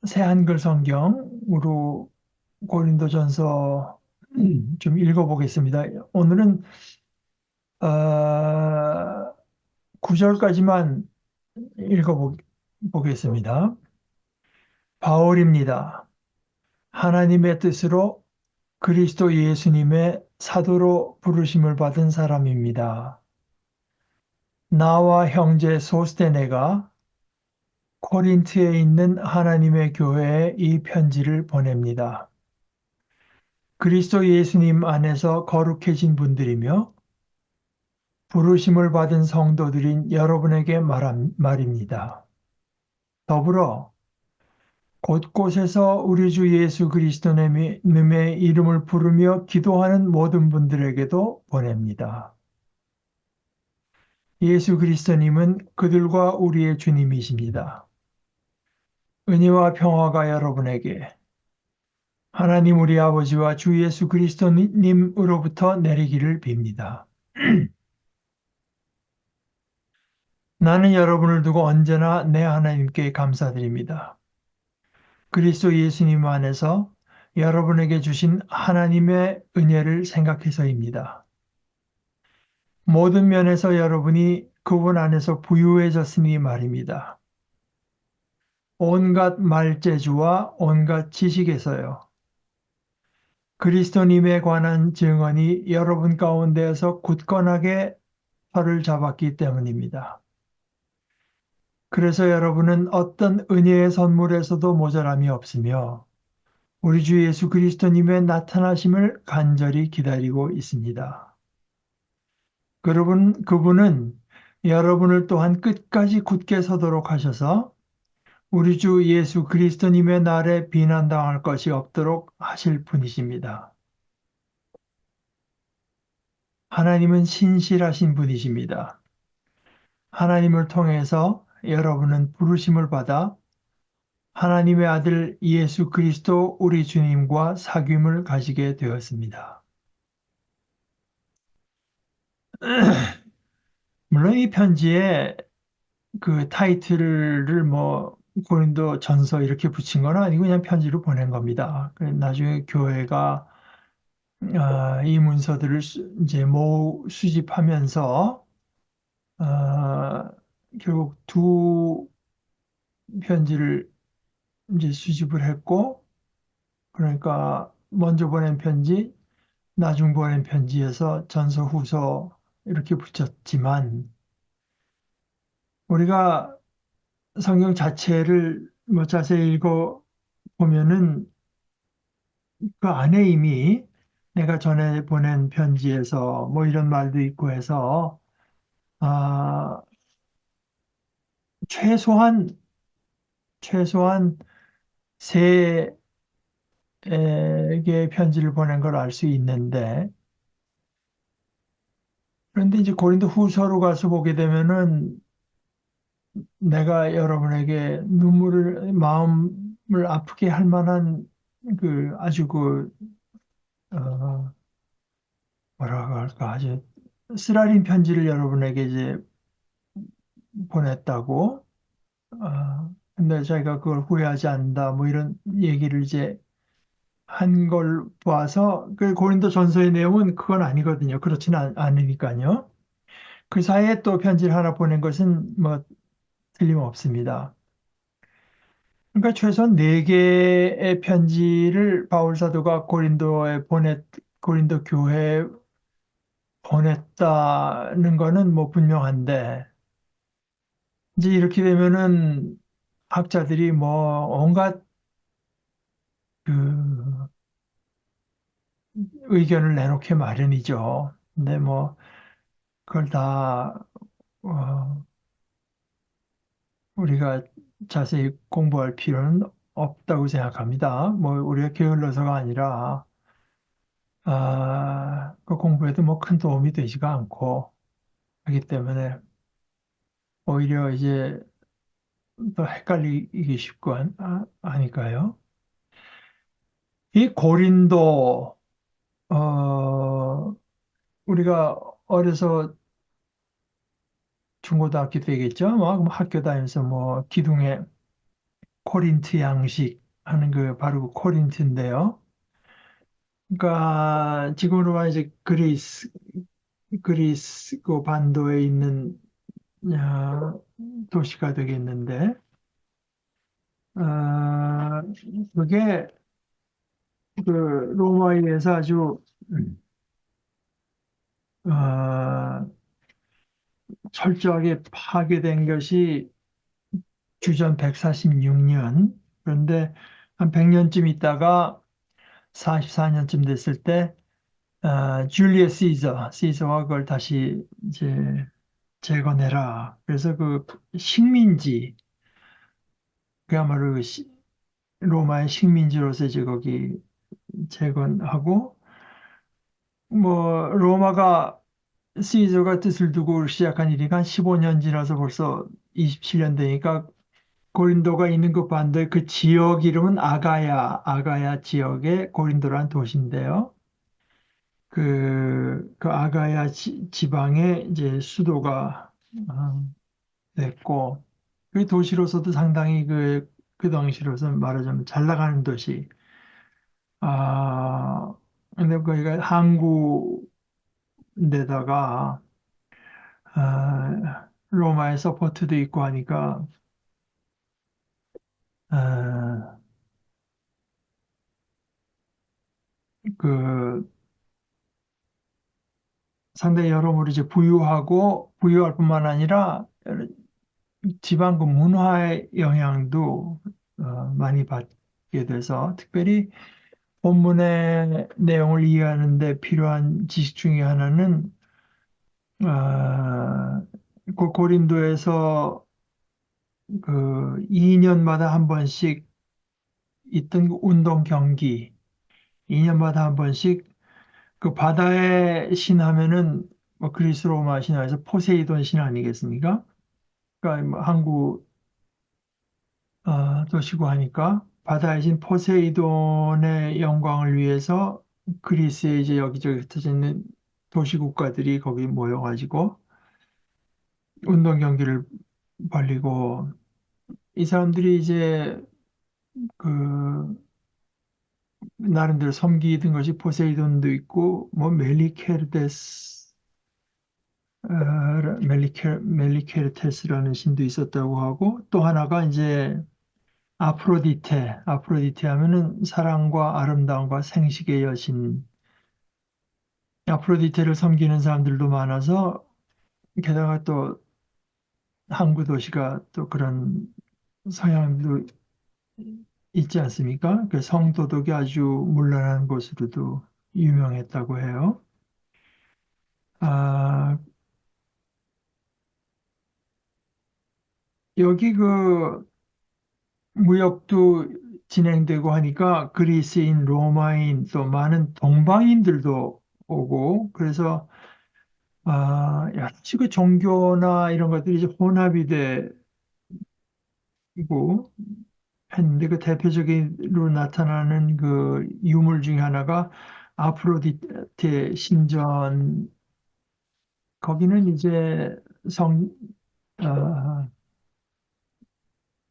새 한글 성경으로 고린도전서 좀 읽어보겠습니다. 오늘은 9절까지만 읽어보겠습니다. 바울입니다. 하나님의 뜻으로 그리스도 예수님의 사도로 부르심을 받은 사람입니다. 나와 형제 소스테네가 코린트에 있는 하나님의 교회에 이 편지를 보냅니다. 그리스도 예수님 안에서 거룩해진 분들이며 부르심을 받은 성도들인 여러분에게 말입니다. 더불어 곳곳에서 우리 주 예수 그리스도님의 이름을 부르며 기도하는 모든 분들에게도 보냅니다. 예수 그리스도님은 그들과 우리의 주님이십니다. 은혜와 평화가 여러분에게 하나님 우리 아버지와 주 예수 그리스도님으로부터 내리기를 빕니다. 나는 여러분을 두고 언제나 내 하나님께 감사드립니다. 그리스도 예수님 안에서 여러분에게 주신 하나님의 은혜를 생각해서입니다. 모든 면에서 여러분이 그분 안에서 부유해졌으니 말입니다. 온갖 말재주와 온갖 지식에서요. 그리스도님에 관한 증언이 여러분 가운데에서 굳건하게 터를 잡았기 때문입니다. 그래서 여러분은 어떤 은혜의 선물에서도 모자람이 없으며 우리 주 예수 그리스도님의 나타나심을 간절히 기다리고 있습니다. 그분은 여러분을 또한 끝까지 굳게 서도록 하셔서 우리 주 예수 그리스도님의 날에 비난당할 것이 없도록 하실 분이십니다. 하나님은 신실하신 분이십니다. 하나님을 통해서 여러분은 부르심을 받아 하나님의 아들 예수 그리스도 우리 주님과 사귐을 가지게 되었습니다. 물론 이 편지에 그 타이틀을 뭐 고린도 전서 이렇게 붙인 건 아니고 그냥 편지로 보낸 겁니다. 나중에 교회가 이 문서들을 이제 수집하면서 결국 두 편지를 이제 수집을 했고, 그러니까 먼저 보낸 편지, 나중 보낸 편지에서 전서 후서 이렇게 붙였지만 우리가 성경 자체를 뭐 자세히 읽어 보면은 그 안에 이미 내가 전에 보낸 편지에서 뭐 이런 말도 있고 해서 아, 최소한 최소한 세 개의 편지를 보낸 걸 알 수 있는데 그런데 이제 고린도 후서로 가서 보게 되면은 내가 여러분에게 마음을 아프게 할 만한 그 아주 어, 뭐라고 할까 아주 쓰라린 편지를 여러분에게 이제 보냈다고 근데 자기가 그걸 후회하지 않는다 뭐 이런 얘기를 이제 한 걸 봐서 그 고린도 전서의 내용은 그건 아니거든요. 그렇지는 않으니까요. 그 사이에 또 편지를 하나 보낸 것은 뭐 틀림없습니다. 그러니까 최소한 네 개의 편지를 바울 사도가 고린도 교회에 보냈다는 거는 뭐 분명한데 이제 이렇게 되면은 학자들이 뭐 온갖 그 의견을 내놓게 마련이죠. 근데 뭐 그걸 다 어, 우리가 자세히 공부할 필요는 없다고 생각합니다. 뭐 우리가 게을러서가 아니라 그 공부에도 뭐 큰 도움이 되지가 않고 하기 때문에 오히려 이제 더 헷갈리기 쉽고 하니까요. 이 고린도 우리가 어려서 중고등학교 때겠죠. 막 학교 다니면서 뭐 기둥에 코린트 양식 하는 그 바로 그 코린트인데요. 그러니까 지금으로 말하면 이제 그리스 그 반도에 있는 도시가 되겠는데, 아, 그게 그 로마에 의해서 아주 어, 철저하게 파괴된 것이 주전 146년. 그런데 한 100년쯤 있다가 44년쯤 됐을 때 줄리어스 시저가 그걸 다시 이제 재건해라. 그래서 그 식민지, 그야말로 그 로마의 식민지로서 이제 거기 재건하고, 뭐 로마가 시저가 뜻을 두고 시작한 일이가 한 15년 지나서 벌써 27년 되니까 고린도가 있는 그 반도의 그 지역 이름은 아가야 지역의 고린도라는 도시인데요. 그 아가야 지방의 이제 수도가 됐고, 그 도시로서도 상당히 그 당시로서 말하자면 잘 나가는 도시. 아, 근데 거기가 항구인데다가, 로마의 서포트도 있고 하니까, 아, 그 상당히 여러모로 이제 부유할 뿐만 아니라 지방 그 문화의 영향도 많이 받게 돼서 특별히 본문의 내용을 이해하는 데 필요한 지식 중에 하나는 그 고린도에서 그 2년마다 한 번씩 있던 그 운동 경기, 2년마다 한 번씩 그 바다의 신 하면은 뭐 그리스 로마 신화에서 포세이돈 신 아니겠습니까? 그러니까 뭐 항구 도시고 하니까 바다의 신 포세이돈의 영광을 위해서 그리스의 이제 여기저기 흩어져 있는 도시 국가들이 거기 모여가지고 운동 경기를 벌리고 이 사람들이 이제 그 나름대로 섬기던 것이 포세이돈도 있고 뭐 멜리케르테스라는 신도 있었다고 하고 또 하나가 이제 아프로디테 하면은 사랑과 아름다움과 생식의 여신. 아프로디테를 섬기는 사람들도 많아서 게다가 또 항구 도시가 또 그런 서양도 있지 않습니까? 그 성도덕이 아주 문란한 곳으로도 유명했다고 해요. 아, 여기 그 무역도 진행되고 하니까 그리스인, 로마인, 또 많은 동방인들도 오고, 그래서, 여러 가지 그 종교나 이런 것들이 이제 혼합이 되고 했는데, 그 대표적으로 나타나는 그 유물 중에 하나가 아프로디테 신전, 거기는 이제 성, 어,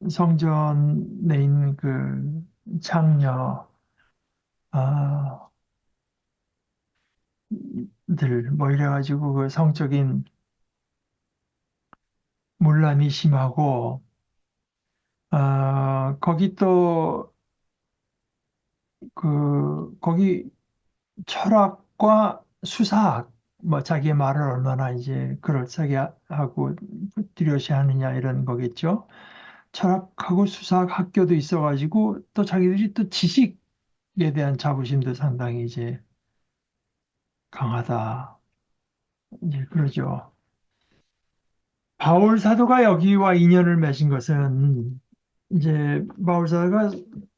성전에 있는 그 장녀, 아, 들, 뭐 이래가지고 그 성적인 문란이 심하고, 거기 또 거기 철학과 수사학, 뭐 자기의 말을 얼마나 이제 그럴싸하게 하고 뚜렷이 하느냐 이런 거겠죠. 철학하고 수사학 학교도 있어가지고 또 자기들이 또 지식에 대한 자부심도 상당히 이제 강하다. 이제 그러죠. 바울 사도가 여기와 인연을 맺은 것은 이제 바울 사도가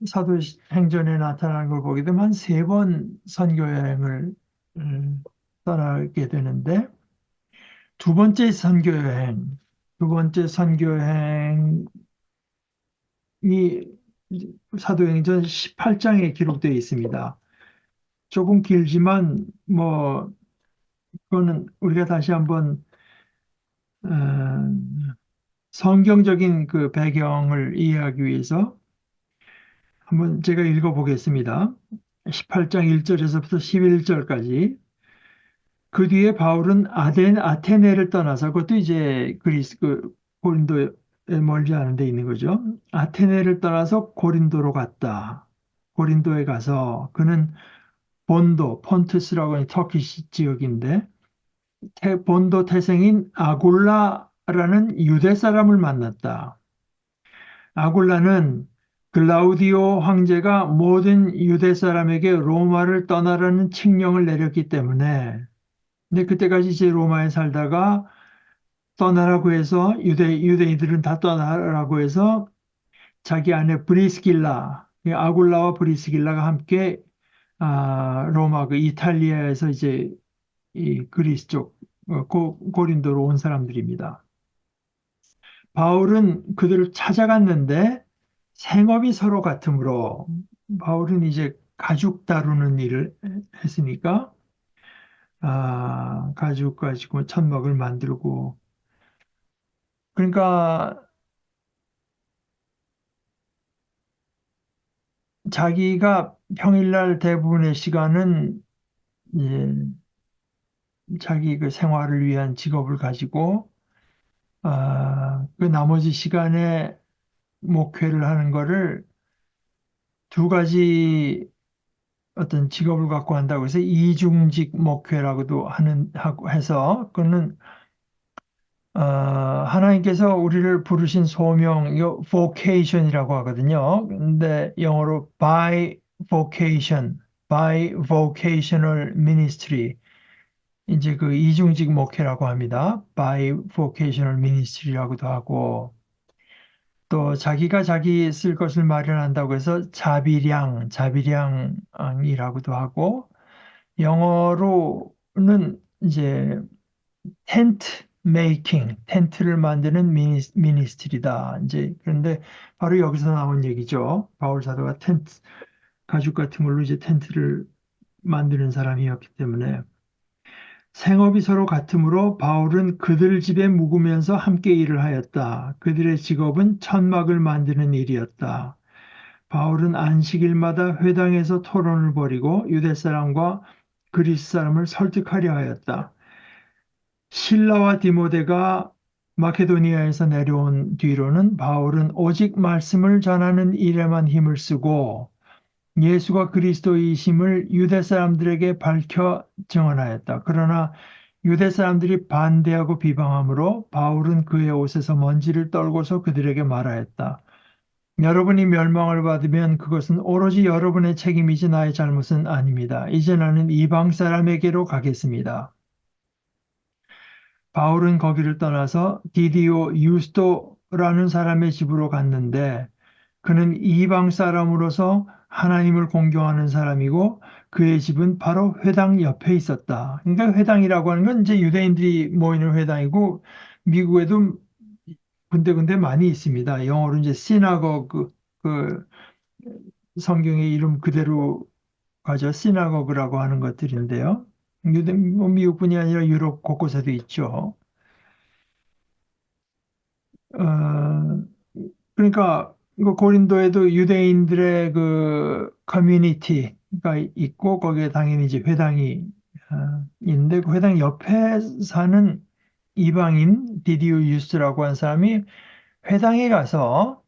사도행전에 나타나는 걸 보게 되면 한 세 번 선교 여행을 떠나게 되는데 두 번째 선교 여행, 두 번째 선교 여행이 사도행전 18장에 기록되어 있습니다. 조금 길지만 뭐 그거는 우리가 다시 한번 어, 성경적인 그 배경을 이해하기 위해서 한번 제가 읽어보겠습니다. 18장 1절에서부터 11절까지. 그 뒤에 바울은 아테네를 떠나서 그것도 이제 그리스 고린도에 멀지 않은 데 있는 거죠. 아테네를 떠나서 고린도로 갔다. 고린도에 가서 그는 폰투스라고 하는 터키시 지역인데 본도 태생인 아굴라라는 유대 사람을 만났다. 아굴라는 글라우디오 황제가 모든 유대 사람에게 로마를 떠나라는 칙령을 내렸기 때문에 근데 그때까지 이제 로마에 살다가 떠나라고 해서 유대인들은 다 떠나라고 해서 자기 아내 브리스길라, 아굴라와 브리스길라가 함께 로마 그 이탈리아에서 이제 이 그리스 쪽 고린도로 온 사람들입니다. 바울은 그들을 찾아갔는데 생업이 서로 같으므로 바울은 이제 가죽 다루는 일을 했으니까 가죽 가지고 천막을 만들고 그러니까 자기가 평일날 대부분의 시간은 이제 자기 그 생활을 위한 직업을 가지고 그 나머지 시간에 목회를 하는 거를 두 가지 어떤 직업을 갖고 한다고 해서 이중직 목회라고도 하고 해서 그거는 하나님께서 우리를 부르신 소명, 이거 vocation이라고 하거든요. 근데 영어로 by vocational ministry, 이제 그 이중직 목회라고 합니다. by vocational ministry라고도 하고, 또 자기가 자기 쓸 것을 마련한다고 해서 자비량이라고도 하고, 영어로는 이제 텐트 메이킹, 텐트를 만드는 미니스트리다. 이제 그런데 바로 여기서 나온 얘기죠. 바울 사도가 가죽 같은 걸로 이제 텐트를 만드는 사람이었기 때문에 생업이 서로 같으므로 바울은 그들 집에 묵으면서 함께 일을 하였다. 그들의 직업은 천막을 만드는 일이었다. 바울은 안식일마다 회당에서 토론을 벌이고 유대 사람과 그리스 사람을 설득하려 하였다. 실라와 디모데가 마케도니아에서 내려온 뒤로는 바울은 오직 말씀을 전하는 일에만 힘을 쓰고 예수가 그리스도이심을 유대 사람들에게 밝혀 증언하였다. 그러나 유대 사람들이 반대하고 비방하므로 바울은 그의 옷에서 먼지를 떨고서 그들에게 말하였다. 여러분이 멸망을 받으면 그것은 오로지 여러분의 책임이지 나의 잘못은 아닙니다. 이제 나는 이방 사람에게로 가겠습니다. 바울은 거기를 떠나서 디디오 유스도라는 사람의 집으로 갔는데 그는 이방 사람으로서 하나님을 공경하는 사람이고 그의 집은 바로 회당 옆에 있었다. 그러니까 회당이라고 하는 건 이제 유대인들이 모이는 회당이고 미국에도 군데군데 많이 있습니다. 영어로 이제 시나고그 그 성경의 이름 그대로 가져 시나고그라고 하는 것들인데요. 미국뿐이 아니라 유럽 곳곳에도 있죠. 어, 그러니까 이거 고린도에도 유대인들의 그 커뮤니티가 있고 거기에 당연히 이제 회당이 있는데 그 회당 옆에 사는 이방인 디디우유스라고 한 사람이 회당에 가서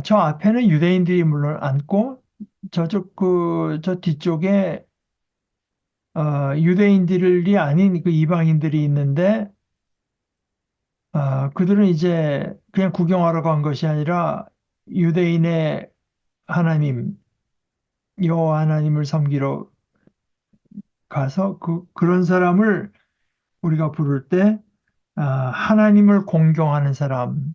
저 앞에는 유대인들이 물론 앉고 저 뒤쪽에 유대인들이 아닌 그 이방인들이 있는데 그들은 이제 그냥 구경하러 간 것이 아니라 유대인의 하나님, 여호와 하나님을 섬기러 가서 그런 사람을 우리가 부를 때 하나님을 공경하는 사람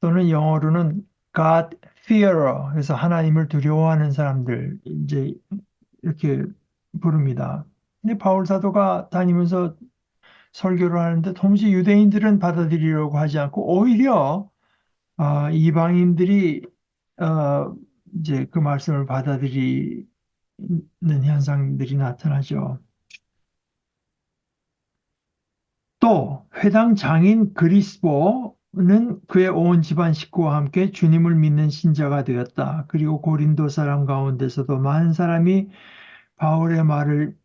또는 영어로는 God fearer, 그래서 하나님을 두려워하는 사람들 이제 이렇게 부릅니다. 근데 바울 사도가 다니면서 설교를 하는데 도무지 유대인들은 받아들이려고 하지 않고 오히려 이방인들이 어, 이제 그 말씀을 받아들이는 현상들이 나타나죠. 또 회당 장인 그리스보 그의 온 집안 식구와 함께 주님을 믿는 신자가 되었다. 그리고 고린도 사람 가운데서도 많은 사람이 바울의 말을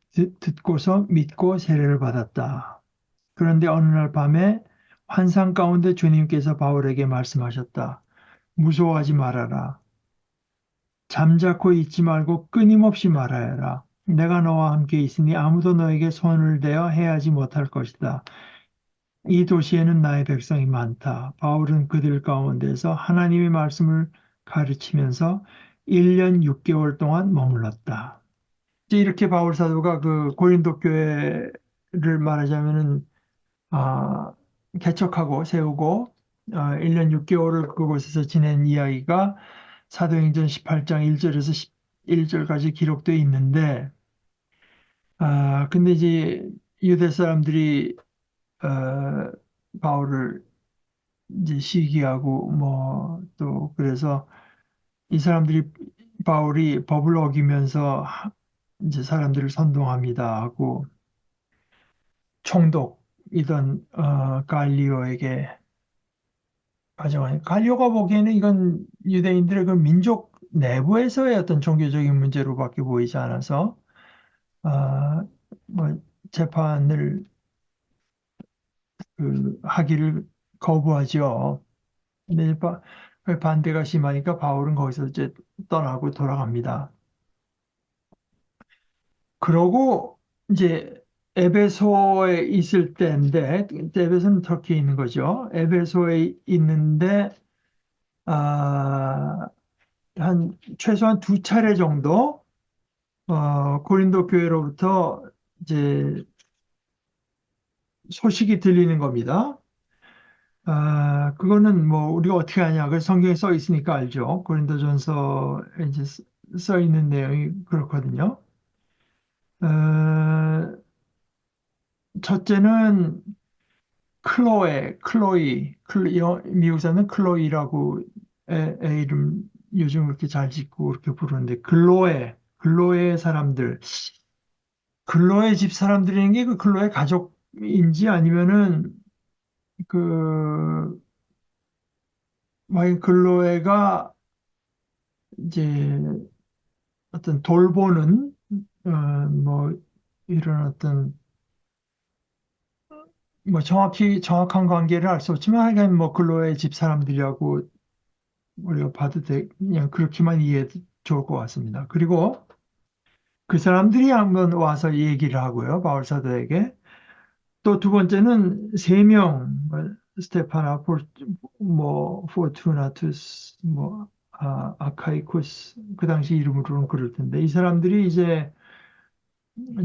듣고서 믿고 세례를 받았다. 그런데 어느 날 밤에 환상 가운데 주님께서 바울에게 말씀하셨다. 무서워하지 말아라. 잠자코 있지 말고 끊임없이 말하여라. 내가 너와 함께 있으니 아무도 너에게 손을 대어 해하지 못할 것이다. 이 도시에는 나의 백성이 많다. 바울은 그들 가운데서 하나님의 말씀을 가르치면서 1년 6개월 동안 머물렀다. 이제 이렇게 바울 사도가 그 고린도 교회를 말하자면은 개척하고 세우고 1년 6개월을 그곳에서 지낸 이야기가 사도행전 18장 1절에서 11절까지 기록되어 있는데 근데 이제 유대 사람들이 어, 바울을 이제 시기하고 뭐 또 그래서 이 사람들이 바울이 법을 어기면서 이제 사람들을 선동합니다 하고 총독이던 갈리오에게 가져가니 갈리오가 보기에는 이건 유대인들의 그 민족 내부에서의 어떤 종교적인 문제로밖에 보이지 않아서 아, 뭐 재판을 하기를 거부하죠. 근데 반대가 심하니까 바울은 거기서 이제 떠나고 돌아갑니다. 그러고 이제 에베소에 있을 때인데, 에베소는 터키에 있는 거죠. 에베소에 있는데, 아, 한, 최소한 두 차례 정도, 고린도 교회로부터 이제 소식이 들리는 겁니다. 그거는 뭐 우리가 어떻게 하냐. 그 성경에 써 있으니까 알죠. 고린도전서에 이제 써 있는 내용이 그렇거든요. 어, 첫째는 미국에서는 클로이라고 애 이름 요즘 그렇게 잘 짓고 그렇게 부르는데, 글로의 사람들, 글로의 집 사람들이라는 게 그 글로의 가족인지 아니면은 그, 만약 글로에가 이제 어떤 돌보는, 뭐, 이런 어떤, 뭐 정확한 관계를 알 수 없지만 하여간 뭐 근로의 집 사람들이라고 우리가 봐도 그냥 그렇게만 이해해도 좋을 것 같습니다. 그리고 그 사람들이 한번 와서 얘기를 하고요. 바울 사도에게. 또 두 번째는 세 명, 뭐, 스테파나, 포투나투스, 아카이코스, 그 당시 이름으로는 그럴 텐데, 이 사람들이 이제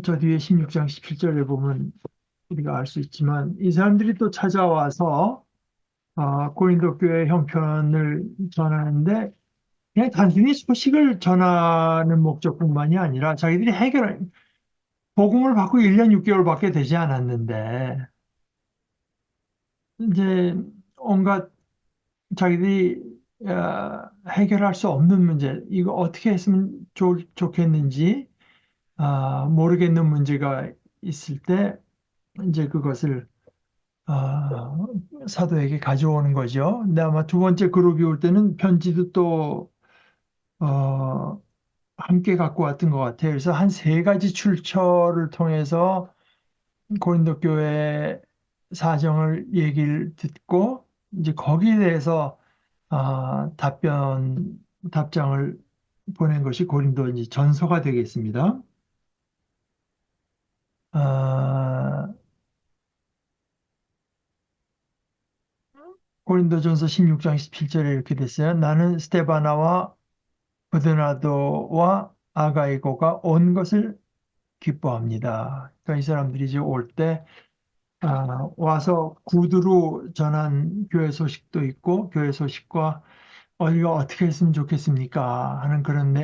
저 뒤에 16장 17절에 보면 우리가 알 수 있지만, 이 사람들이 또 찾아와서 고린도 교회 형편을 전하는데, 그냥 단순히 소식을 전하는 목적뿐만이 아니라 자기들이 복음을 받고 1년 6개월밖에 되지 않았는데, 이제 온갖 자기들이 해결할 수 없는 문제, 이거 어떻게 했으면 좋겠는지 모르겠는 문제가 있을 때 이제 그것을 아, 사도에게 가져오는 거죠. 근데 아마 두 번째 그룹이 올 때는 편지도 또 어, 함께 갖고 왔던 것 같아요. 그래서 한 세 가지 출처를 통해서 고린도 교회 사정을 얘기를 듣고 이제 거기에 대해서 답장을 보낸 것이 고린도 이제 전서가 되겠습니다. 아, 고린도전서 16장 17절에 이렇게 됐어요. 나는 스테바나와 버드나도와 아가이고가 온 것을 기뻐합니다. 그러니까 이 사람들이 이제 올 때 와서 구두로 전한 교회 소식도 있고 교회 소식과 이거 어떻게 했으면 좋겠습니까? 하는 그런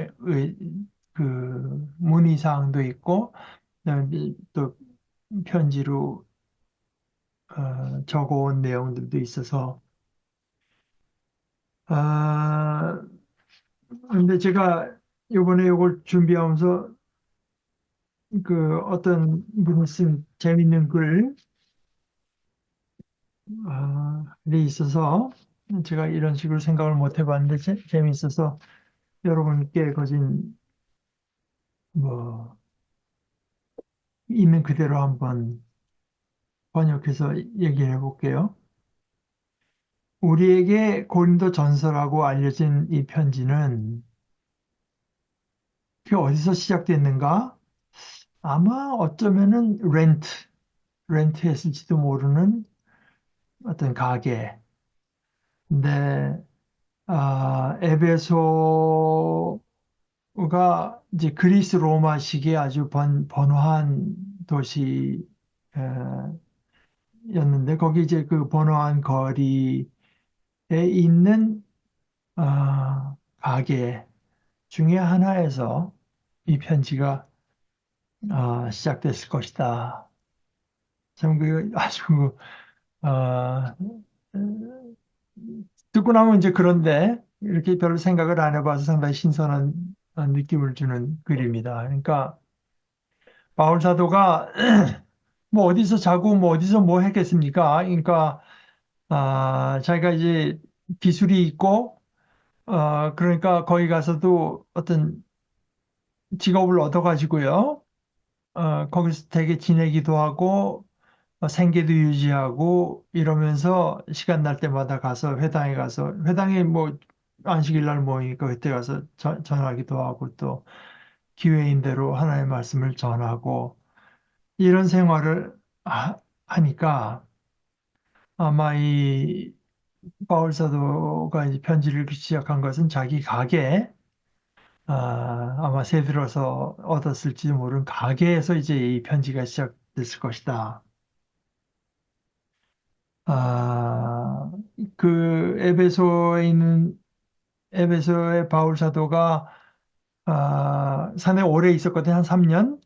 그 문의 사항도 있고 그다음에 또 편지로 적어온 내용들도 있어서 아 근데 제가 이번에 이걸 준비하면서 그 어떤 분이 쓴 재밌는 글 일이 있어서 제가 이런 식으로 생각을 못 해봤는데 재미있어서 여러분께 거진 뭐 있는 그대로 한번 번역해서 얘기를 해볼게요. 우리에게 고린도 전서라고 알려진 이 편지는 그 어디서 시작됐는가? 아마 어쩌면은 렌트했을지도 모르는 어떤 가게. 근데 에베소가 이제 그리스 로마식의 아주 번화한 도시였는데 거기 이제 그 번화한 거리에 있는 가게 중에 하나에서 이 편지가 시작됐을 것이다. 참 그 아주 어, 듣고 나면 이제 그런데 이렇게 별로 생각을 안 해봐서 상당히 신선한 느낌을 주는 글입니다. 그러니까 바울 사도가 뭐 어디서 자고 뭐 어디서 뭐 했겠습니까? 그러니까 자기가 이제 기술이 있고 그러니까 거기 가서도 어떤 직업을 얻어가지고요. 거기서 되게 지내기도 하고 생계도 유지하고 이러면서 시간 날 때마다 가서 회당에 가서 회당에 뭐 안식일 날 모이니까 그때 가서 전하기도 하고 또 기회인대로 하나님의 말씀을 전하고 이런 생활을 하니까 아마 이 바울 사도가 이제 편지를 시작한 것은 자기 가게 아마 새들어서 얻었을지 모르는 가게에서 이제 이 편지가 시작됐을 것이다. 아, 그 에베소의 바울 사도가 산에 오래 있었거든요. 한 3년.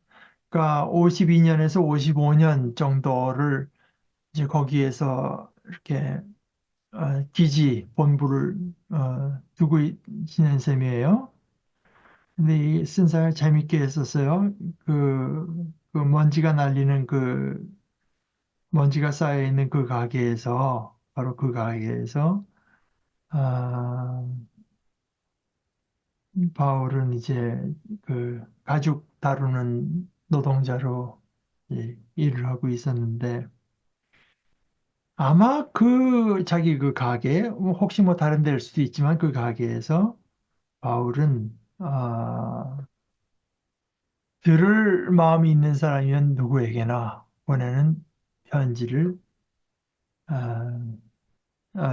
그러니까 52년에서 55년 정도를 이제 거기에서 이렇게 기지 본부를 두고 지낸 셈이에요. 근데 이 쓴사를 재밌게 했었어요. 그 먼지가 날리는 먼지가 쌓여 있는 그 가게에서 바로 그 가게에서 아, 바울은 이제 그 가죽 다루는 노동자로 일을 하고 있었는데 아마 그 자기 그 가게 뭐 혹시 뭐 다른 데일 수도 있지만 그 가게에서 바울은 들을 마음이 있는 사람이면 누구에게나 보내는 편지를 아,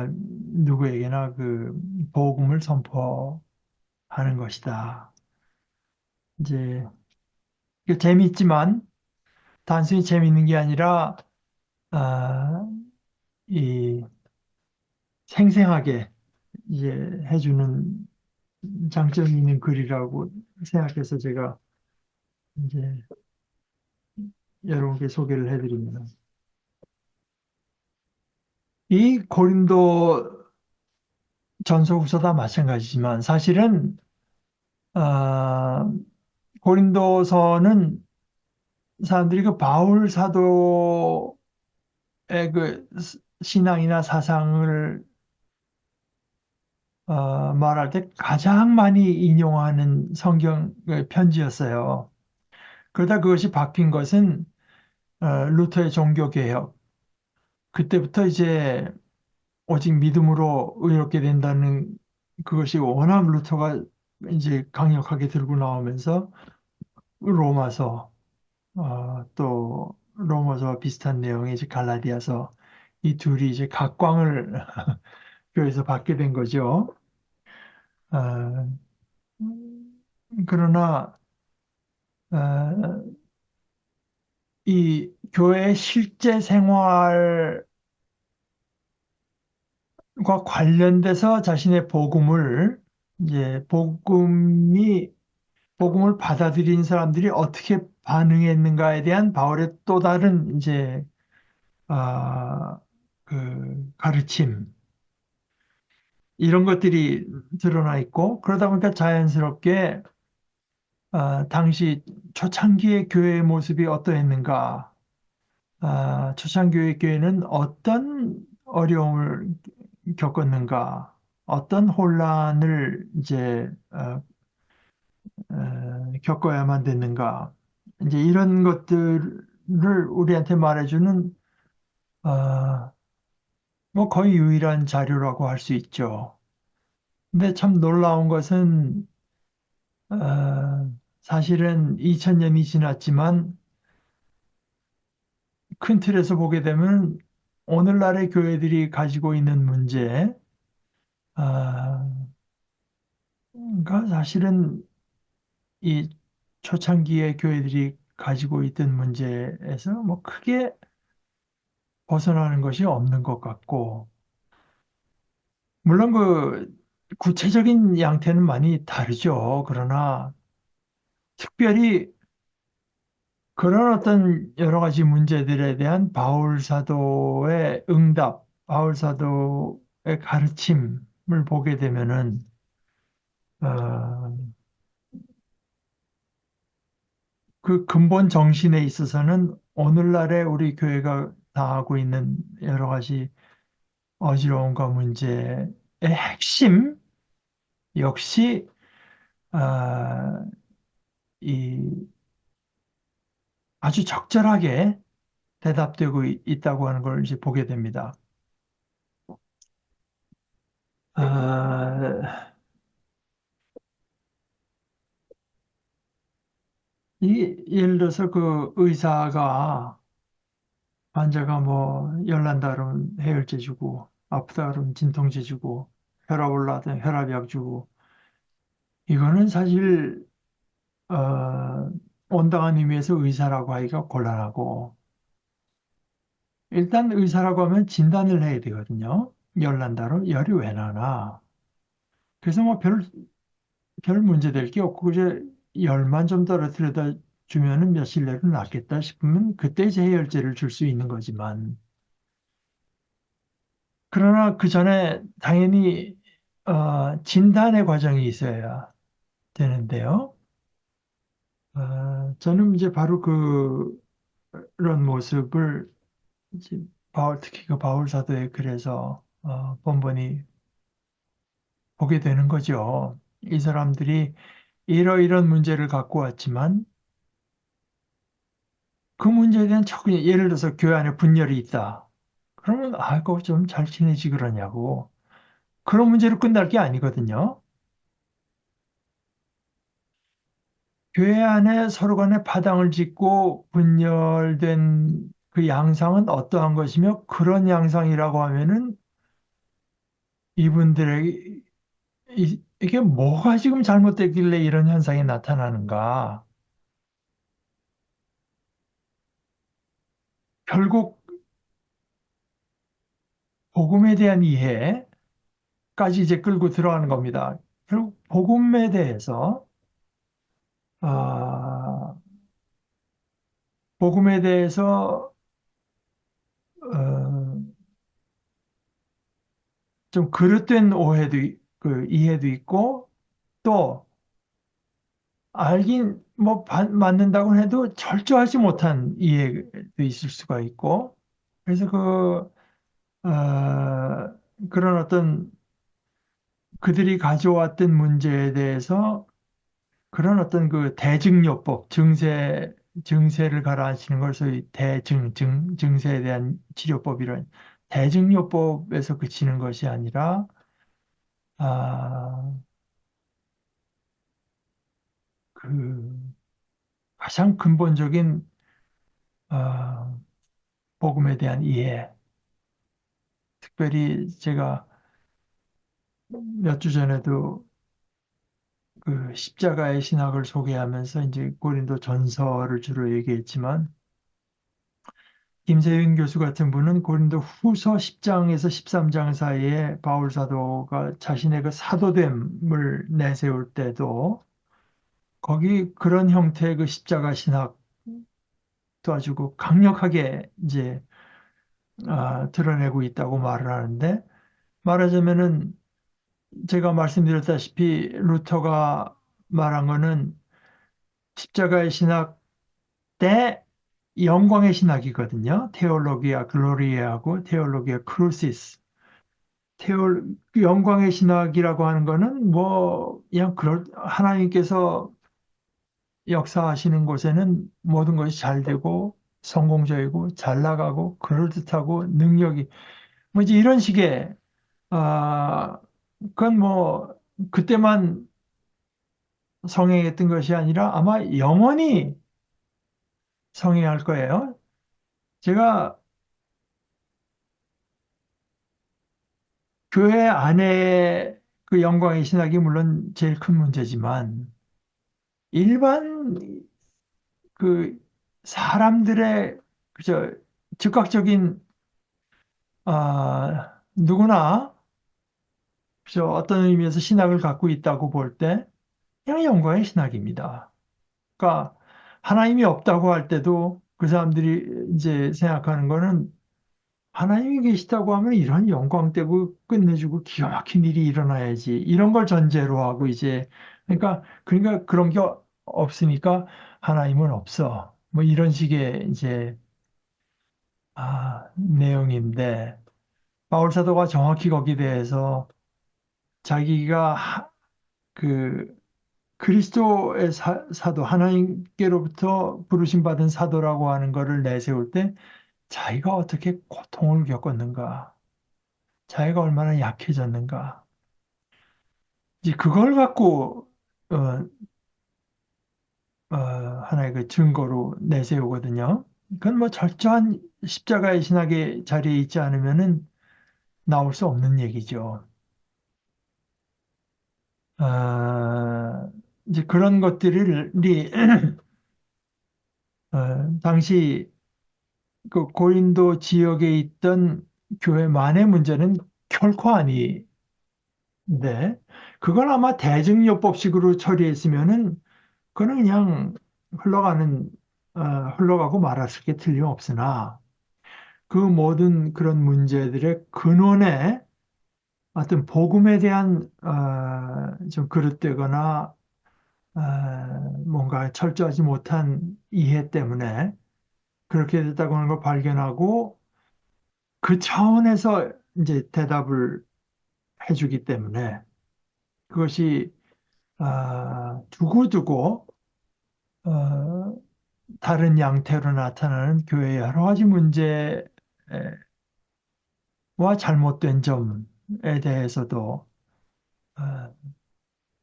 누구에게나 그 복음을 선포하는 것이다. 이제 이게 재미있지만 단순히 재미있는 게 아니라 아, 이 생생하게 이제 해주는 장점이 있는 글이라고 생각해서 제가 이제 여러분께 소개를 해드립니다. 이 고린도 전서후서다 마찬가지지만 사실은 아, 고린도서는 사람들이 그 바울 사도의 그 신앙이나 사상을 말할 때 가장 많이 인용하는 성경 편지였어요. 그러다 그것이 바뀐 것은 루터의 종교개혁. 그때부터 이제 오직 믿음으로 의롭게 된다는 그것이 워낙 루터가 이제 강력하게 들고 나오면서 로마서, 또 로마서와 비슷한 내용의 이제 갈라디아서 이 둘이 이제 각광을 교회에서 받게 된 거죠. 아, 그러나 이 교회의 실제 생활과 관련돼서 자신의 이제 복음을 받아들인 사람들이 어떻게 반응했는가에 대한 바울의 또 다른 이제 아, 그 가르침 이런 것들이 드러나 있고 그러다 보니까 자연스럽게 당시 초창기의 교회의 모습이 어떠했는가 초창교회 교회는 어떤 어려움을 겪었는가, 어떤 혼란을 이제 겪어야만 됐는가, 이제 이런 것들을 우리한테 말해주는 어, 뭐 거의 유일한 자료라고 할 수 있죠. 근데 참 놀라운 것은 사실은 2000년이 지났지만 큰 틀에서 보게 되면 오늘날의 교회들이 가지고 있는 문제, 아, 가 사실은 이 초창기의 교회들이 가지고 있던 문제에서 뭐 크게 벗어나는 것이 없는 것 같고, 물론 그 구체적인 양태는 많이 다르죠. 그러나 특별히 그런 어떤 여러 가지 문제들에 대한 바울 사도의 응답, 바울 사도의 가르침을 보게 되면은 어, 그 근본 정신에 있어서는 오늘날의 우리 교회가 당하고 있는 여러 가지 어지러움과 문제의 핵심 역시 아, 이 아주 적절하게 대답되고 있다고 하는 걸 이제 보게 됩니다. 아, 예를 들어서 그 의사가 환자가 뭐 열난다 그러면 해열제 주고 아프다 그러면 진통제 주고 혈압 올라다 혈압약 주고 이거는 사실 온당한 의미에서 의사라고 하기가 곤란하고 일단 의사라고 하면 진단을 해야 되거든요. 열난다로 열이 왜 나나. 그래서 뭐 별 문제 될 게 없고 이제 열만 좀 떨어뜨려다 주면은 며칠 내로 낫겠다 싶으면 그때 이제 해열제를 줄 수 있는 거지만 그러나 그 전에 당연히 진단의 과정이 있어야 되는데요. 저는 이제 바로 그런 모습을 이제 특히 그 바울 사도의 글에서 번번이 보게 되는 거죠. 이 사람들이 이러이런 문제를 갖고 왔지만 그 문제에 대한 예를 들어서 교회 안에 분열이 있다. 그러면 그거 좀 잘 지내지 그러냐고. 그런 문제로 끝날 게 아니거든요. 교회 안에 서로 간에 파당을 짓고 분열된 그 양상은 어떠한 것이며 그런 양상이라고 하면은 이분들에게 이게 뭐가 지금 잘못됐길래 이런 현상이 나타나는가? 결국 복음에 대한 이해까지 이제 끌고 들어가는 겁니다. 결국 복음에 대해서 아, 복음에 대해서 어, 좀 그릇된 그 이해도 있고 또 알긴 뭐 맞는다고 해도 철저하지 못한 이해도 있을 수가 있고 그래서 그런 어떤 그들이 가져왔던 문제에 대해서 그런 어떤 그 대증요법, 증세를 가라앉히는 걸 소위 증세에 대한 치료법이란 대증요법에서 그치는 것이 아니라, 아, 그 가장 근본적인, 아, 복음에 대한 이해. 특별히 제가 몇 주 전에도 그 십자가의 신학을 소개하면서 이제 고린도 전서를 주로 얘기했지만, 김세윤 교수 같은 분은 고린도 후서 10장에서 13장 사이에 바울 사도가 자신의 그 사도됨을 내세울 때도 거기 그런 형태의 그 십자가 신학도 아주 그 강력하게 이제 드러내고 있다고 말을 하는데 말하자면은 제가 말씀드렸다시피 루터가 말한 거는 십자가의 신학 대 영광의 신학이거든요. 테올로기아 글로리아하고 테올로기아 크루시스. 그 영광의 신학이라고 하는 거는 뭐 그냥 하나님께서 역사하시는 곳에는 모든 것이 잘 되고 성공적이고 잘 나가고 그럴듯하고 능력이 뭐 이제 이런 식의 아 그건 뭐 그때만 성행했던 것이 아니라 아마 영원히 성행할 거예요. 제가 교회 안에 그 영광의 신학이 물론 제일 큰 문제지만 일반 그 사람들의 그저 즉각적인 누구나 그저 어떤 의미에서 신학을 갖고 있다고 볼 때 그냥 영광의 신학입니다. 그러니까 하나님이 없다고 할 때도 그 사람들이 이제 생각하는 거는 하나님이 계시다고 하면 이런 영광 되고 끝내주고 기가 막힌 일이 일어나야지. 이런 걸 전제로 하고 이제 그러니까 그런 게 없으니까 하나님은 없어. 뭐 이런 식의 이제 내용인데 바울 사도가 정확히 거기에 대해서 자기가 그 그리스도의 사도 하나님께로부터 부르심 받은 사도라고 하는 것을 내세울 때 자기가 어떻게 고통을 겪었는가, 자기가 얼마나 약해졌는가, 이제 그걸 갖고 어, 어, 하나의 그 증거로 내세우거든요. 그건 뭐 철저한 십자가의 신학의 자리에 있지 않으면은 나올 수 없는 얘기죠. 아, 이제 그런 것들이 당시 그 고린도 지역에 있던 교회만의 문제는 결코 아닌데 그걸 아마 대증요법식으로 처리했으면은 그거는 그냥 흘러가는 어, 흘러가고 말았을 게 틀림없으나 그 모든 그런 문제들의 근원에 어떤 복음에 대한 좀 그릇되거나 뭔가 철저하지 못한 이해 때문에 그렇게 됐다고 하는 걸 발견하고 그 차원에서 이제 대답을 해주기 때문에 그것이 두고두고 어, 다른 양태로 나타나는 교회의 여러 가지 문제와 잘못된 점에 대해서도 어,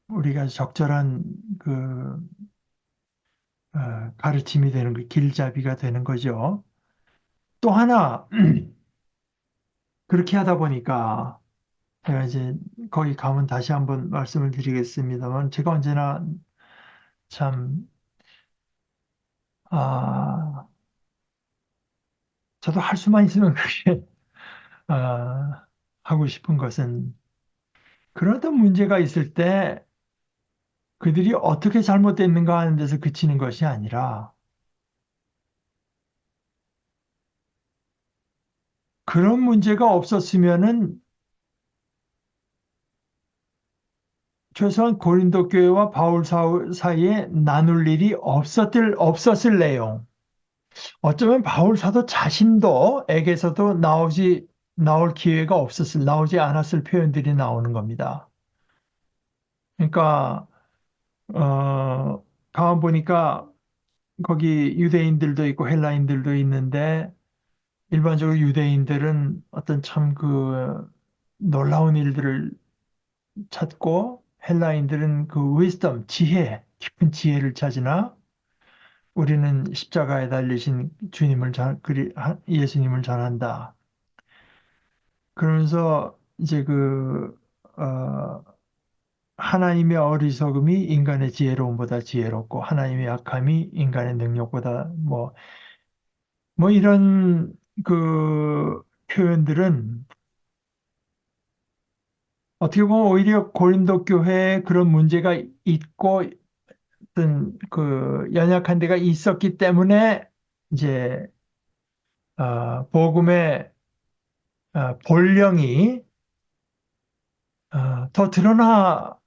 우리가 적절한 그 가르침이 되는 그 길잡이가 되는 거죠. 또 하나 그렇게 하다 보니까 제가 이제 거기 가면 다시 한번 말씀을 드리겠습니다만 제가 언제나 참 아, 저도 할 수만 있으면 그렇게 하고 싶은 것은 그런 어떤 문제가 있을 때 그들이 어떻게 잘못됐는가 하는 데서 그치는 것이 아니라 그런 문제가 없었으면은 최소한 고린도 교회와 바울 사이에 나눌 일이 없었을 내용. 어쩌면 바울 사도 자신도 에게서도 나올 기회가 나오지 않았을 표현들이 나오는 겁니다. 그러니까, 가만 보니까 거기 유대인들도 있고 헬라인들도 있는데 일반적으로 유대인들은 어떤 참 그 놀라운 일들을 찾고 헬라인들은 그 위스덤, 깊은 지혜를 찾으나 우리는 십자가에 달리신 예수님을 전한다. 그러면서 이제 하나님의 어리석음이 인간의 지혜로움보다 지혜롭고 하나님의 약함이 인간의 능력보다 뭐 이런 그 표현들은 어떻게 보면 오히려 고린도 교회에 그런 문제가 있고 어떤 그 연약한 데가 있었기 때문에 이제 복음의 본령이 더 드러나게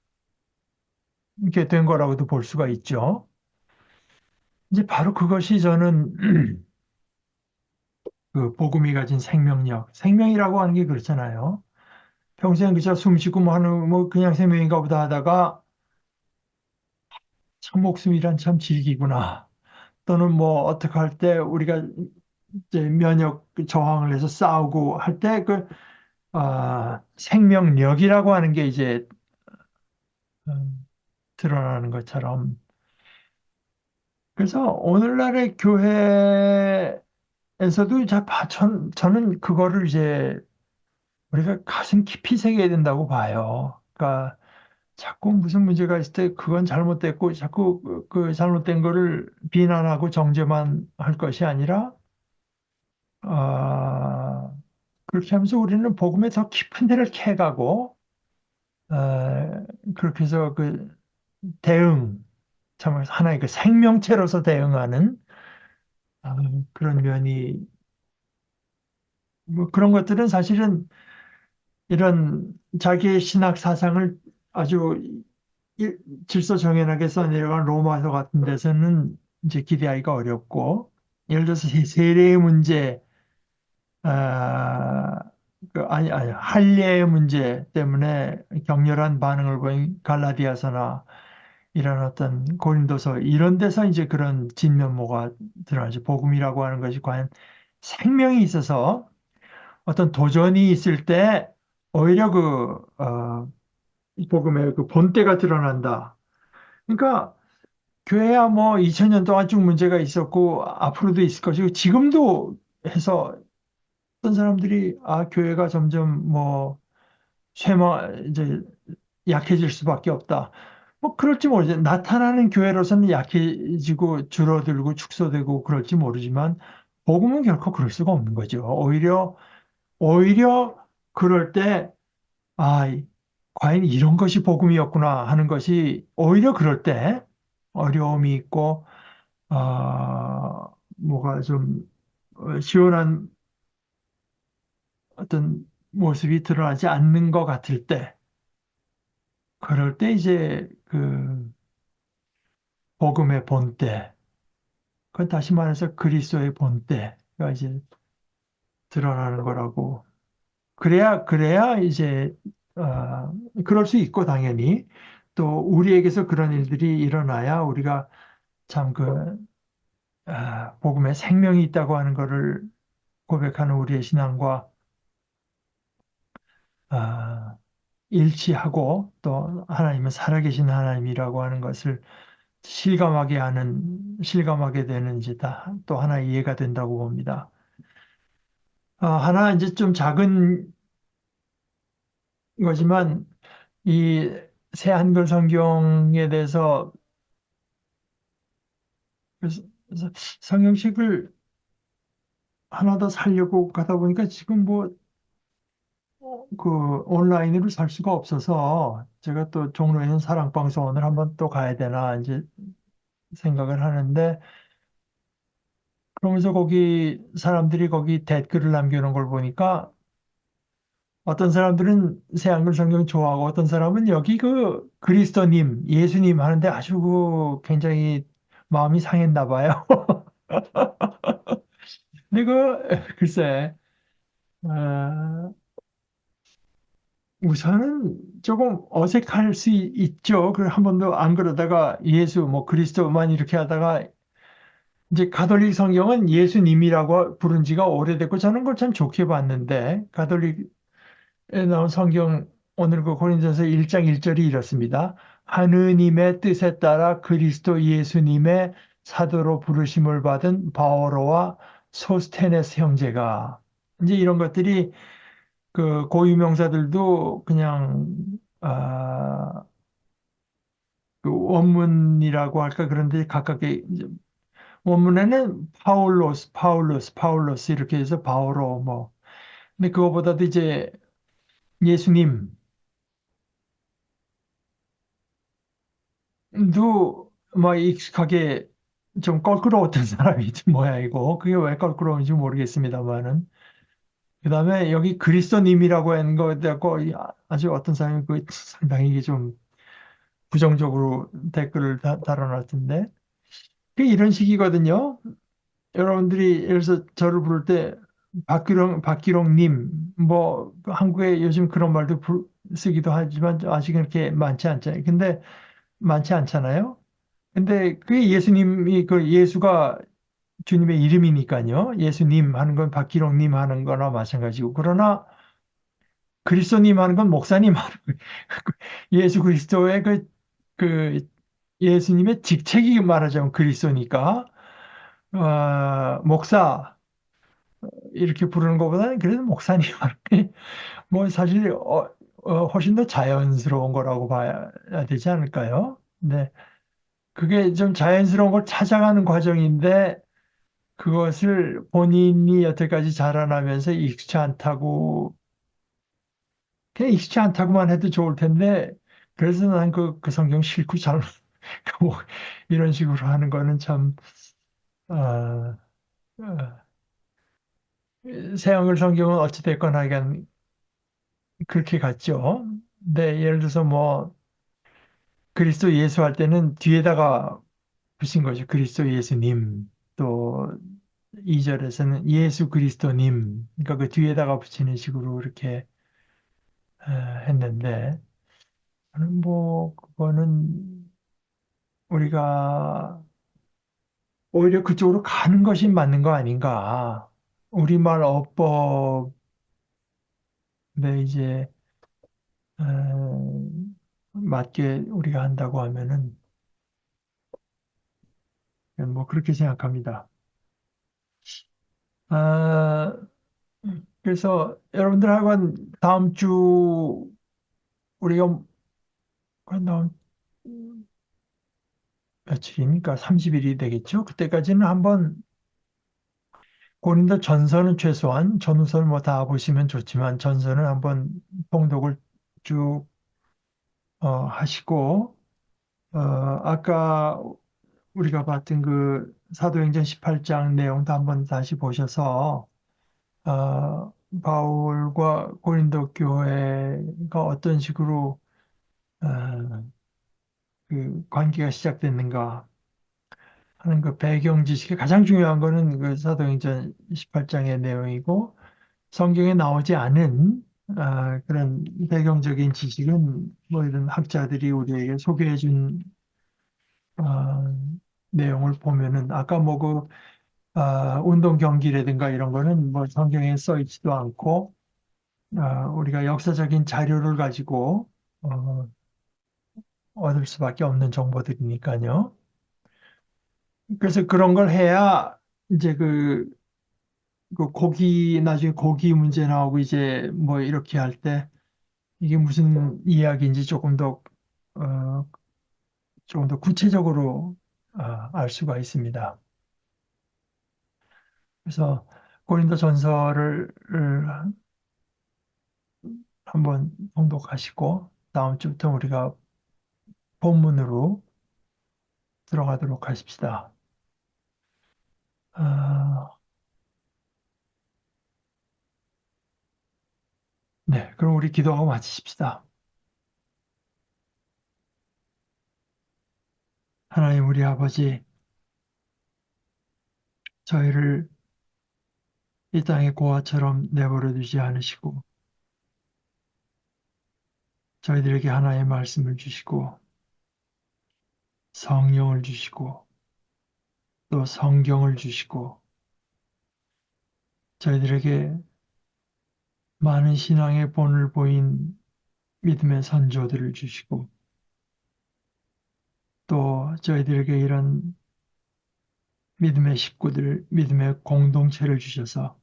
된 거라고도 볼 수가 있죠. 이제 바로 그것이 저는 그 복음이 가진 생명력, 생명이라고 하는 게 그렇잖아요. 평생 그저 숨 쉬고 뭐 하는 뭐 그냥 생명인가 보다 하다가 참 목숨이란 참 질기구나. 또는 뭐 어떻게 할 때 우리가 이제 면역 저항을 해서 싸우고 할 때 그 생명력이라고 하는 게 이제 음, 드러나는 것처럼. 그래서 오늘날의 교회에서도 저는 그거를 이제 우리가 가슴 깊이 새겨야 된다고 봐요. 그러니까 자꾸 무슨 문제가 있을 때 그건 잘못됐고 자꾸 그 잘못된 거를 비난하고 정죄만 할 것이 아니라 아, 그렇게 하면서 우리는 복음의 더 깊은 데를 캐가고 그렇게 해서 그 대응 참 하나의 그 생명체로서 대응하는 아, 그런 면이 뭐 그런 것들은 사실은 이런 자기의 신학 사상을 아주 일- 질서 정연하게 써내려간 로마서 같은 데서는 이제 기대하기가 어렵고, 예를 들어서 세례의 문제, 아, 아니, 할례의 문제 때문에 격렬한 반응을 보인 갈라디아서나 이런 어떤 고린도서 이런 데서 이제 그런 진면모가 드러나죠. 복음이라고 하는 것이 과연 생명이 있어서 어떤 도전이 있을 때 오히려 복음의 그 본때가 드러난다. 그러니까 교회야 뭐 2000년 동안 쭉 문제가 있었고 앞으로도 있을 것이고 지금도 해서 어떤 사람들이 교회가 점점 뭐 쇠마 이제 약해질 수밖에 없다. 뭐 그럴지 모르지. 나타나는 교회로서는 약해지고 줄어들고 축소되고 그럴지 모르지만 복음은 결코 그럴 수가 없는 거죠. 오히려 그럴 때 과연 이런 것이 복음이었구나 하는 것이 오히려 그럴 때 어려움이 있고 뭐가 좀 시원한 어떤 모습이 드러나지 않는 것 같을 때, 그럴 때 이제 그 복음의 본때, 그 다시 말해서 그리스도의 본때가 이제 드러나는 거라고. 그래야 이제 그럴 수 있고 당연히 또 우리에게서 그런 일들이 일어나야 우리가 참 복음의 생명이 있다고 하는 것을 고백하는 우리의 신앙과 아, 일치하고 또 하나님은 살아계신 하나님이라고 하는 것을 실감하게 되는 이제 또 하나의 이해가 된다고 봅니다. 하나 이제 좀 작은 거지만 이 새 한글 성경에 대해서 그래서 성경책을 하나 더 사려고 가다 보니까 지금 뭐 그 온라인으로 살 수가 없어서 제가 또 종로에 있는 사랑방송원을 한번 또 가야 되나 이제 생각을 하는데 그러면서 거기 사람들이 거기 댓글을 남겨놓은 걸 보니까 어떤 사람들은 새한글 성경 좋아하고 어떤 사람은 여기 그 그리스도님, 예수님 하는데 아주 굉장히 마음이 상했나 봐요. 근데 글쎄, 어, 우선은 조금 어색할 수 있죠. 그 한 번도 안 그러다가 예수, 뭐 그리스도만 이렇게 하다가 이제 가톨릭 성경은 예수님이라고 부른 지가 오래됐고 저는 그걸 참 좋게 봤는데 가톨릭에 나온 성경 오늘 그 고린도서 1장 1절이 이렇습니다. 하느님의 뜻에 따라 그리스도 예수님의 사도로 부르심을 받은 바오로와 소스테네스 형제가 이제 이런 것들이 그 고유명사들도 그냥 그 원문이라고 할까 그런데 가깝게 이제 원문에는 파울로스 이렇게 해서 바오로 뭐 근데 그거보다도 이제 예수님도 뭐 익숙하게 좀 껄끄러웠던 사람이 모양이고 그게 왜 껄끄러운지 모르겠습니다만은 그다음에 여기 그리스도님이라고 하는 거에 대고 아주 어떤 사람이 그 상당히 이게 좀 부정적으로 댓글을 달아놨던데 그 이런 식이거든요. 여러분들이 예를 들어서 저를 부를 때 박기롱님, 뭐, 한국에 요즘 그런 말도 쓰기도 하지만 아직 그렇게 많지 않잖아요. 근데 많지 않잖아요. 근데 그게 예수님이, 그 예수가 주님의 이름이니까요. 예수님 하는 건 박기롱님 하는 거나 마찬가지고. 그러나 그리스도님 하는 건 목사님 하는 거예요. 예수 그리스도의 그 예수님의 직책이 말하자면 그리스도니까, 목사, 이렇게 부르는 것보다는 그래도 목사님 하는 게 뭐 사실 훨씬 더 자연스러운 거라고 봐야 되지 않을까요? 네. 그게 좀 자연스러운 걸 찾아가는 과정인데 그것을 본인이 여태까지 자라나면서 익숙치 않다고, 그냥 익숙치 않다고만 해도 좋을 텐데, 그래서 난 그 성경 싫고 잘, 뭐 이런 식으로 하는 거는 참, 어, 어, 새한글 성경은 어찌됐건 하여간 그렇게 갔죠. 근데 예를 들어서 뭐, 그리스도 예수 할 때는 뒤에다가 붙인 거죠. 그리스도 예수님. 또 2절에서는 예수 그리스도님. 그러니까 그 뒤에다가 붙이는 식으로 이렇게 했는데, 저는 뭐, 그거는 우리가 오히려 그쪽으로 가는 것이 맞는 거 아닌가. 우리말 어법에 이제, 어, 맞게 우리가 한다고 하면은, 뭐, 그렇게 생각합니다. 아, 그래서 여러분들하고 한 다음 주, 우리가 한 다음 며칠입니까? 30일이 되겠죠? 그때까지는 한번 고린도 전서는 최소한 전후서를 뭐 다 보시면 좋지만 전서는 한번 봉독을 쭉 하시고 아까 우리가 봤던 그 사도행전 18장 내용도 한번 다시 보셔서 바울과 고린도 교회가 어떤 식으로 어, 그 관계가 시작됐는가 하는 그 배경 지식이 가장 중요한 거는 그 사도행전 18장의 내용이고 성경에 나오지 않은 그런 배경적인 지식은 뭐 이런 학자들이 우리에게 소개해 준 내용을 보면은 아까 뭐 그 운동 경기라든가 이런 거는 뭐 성경에 써 있지도 않고 우리가 역사적인 자료를 가지고 어, 얻을 수밖에 없는 정보들이니까요. 그래서 그런 걸 해야 이제 그 나중에 고기 문제 나오고 이제 뭐 이렇게 할 때 이게 무슨 이야기인지 어, 조금 더 구체적으로 알 수가 있습니다. 그래서 고린도 전서를 한번 봉독하시고 다음 주부터 우리가 본문으로 들어가도록 하십시다. 아, 네, 그럼 우리 기도하고 마치십시다. 하나님 우리 아버지, 저희를 이 땅의 고아처럼 내버려 두지 않으시고 저희들에게 하나의 말씀을 주시고 성령을 주시고 또 성경을 주시고 저희들에게 많은 신앙의 본을 보인 믿음의 선조들을 주시고 또 저희들에게 이런 믿음의 식구들, 믿음의 공동체를 주셔서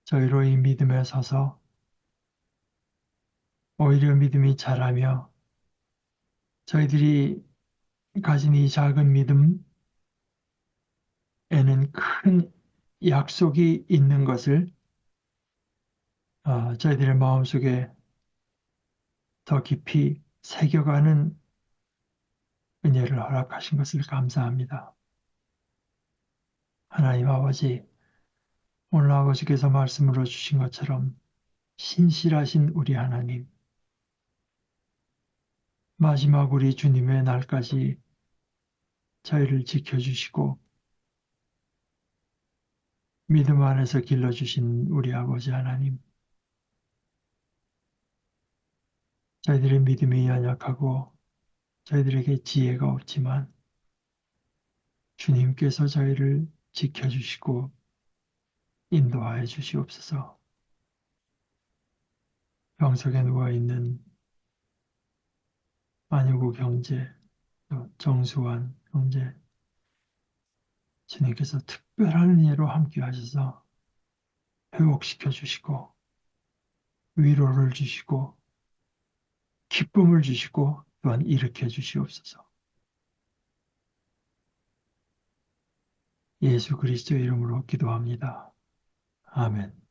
저희로 이 믿음에 서서 오히려 믿음이 자라며 저희들이 가진 이 작은 믿음에는 큰 약속이 있는 것을 저희들의 마음속에 더 깊이 새겨가는 은혜를 허락하신 것을 감사합니다. 하나님 아버지, 오늘 아버지께서 말씀으로 주신 것처럼 신실하신 우리 하나님, 마지막 우리 주님의 날까지 저희를 지켜주시고 믿음 안에서 길러주신 우리 아버지 하나님, 저희들의 믿음이 연약하고 저희들에게 지혜가 없지만 주님께서 저희를 지켜주시고 인도하여 주시옵소서. 병석에 누워있는 안유국 형제, 또 정수환 형제, 주님께서 특별한 은혜로 함께 하셔서 회복시켜 주시고 위로를 주시고 기쁨을 주시고 또한 일으켜 주시옵소서. 예수 그리스도의 이름으로 기도합니다. 아멘.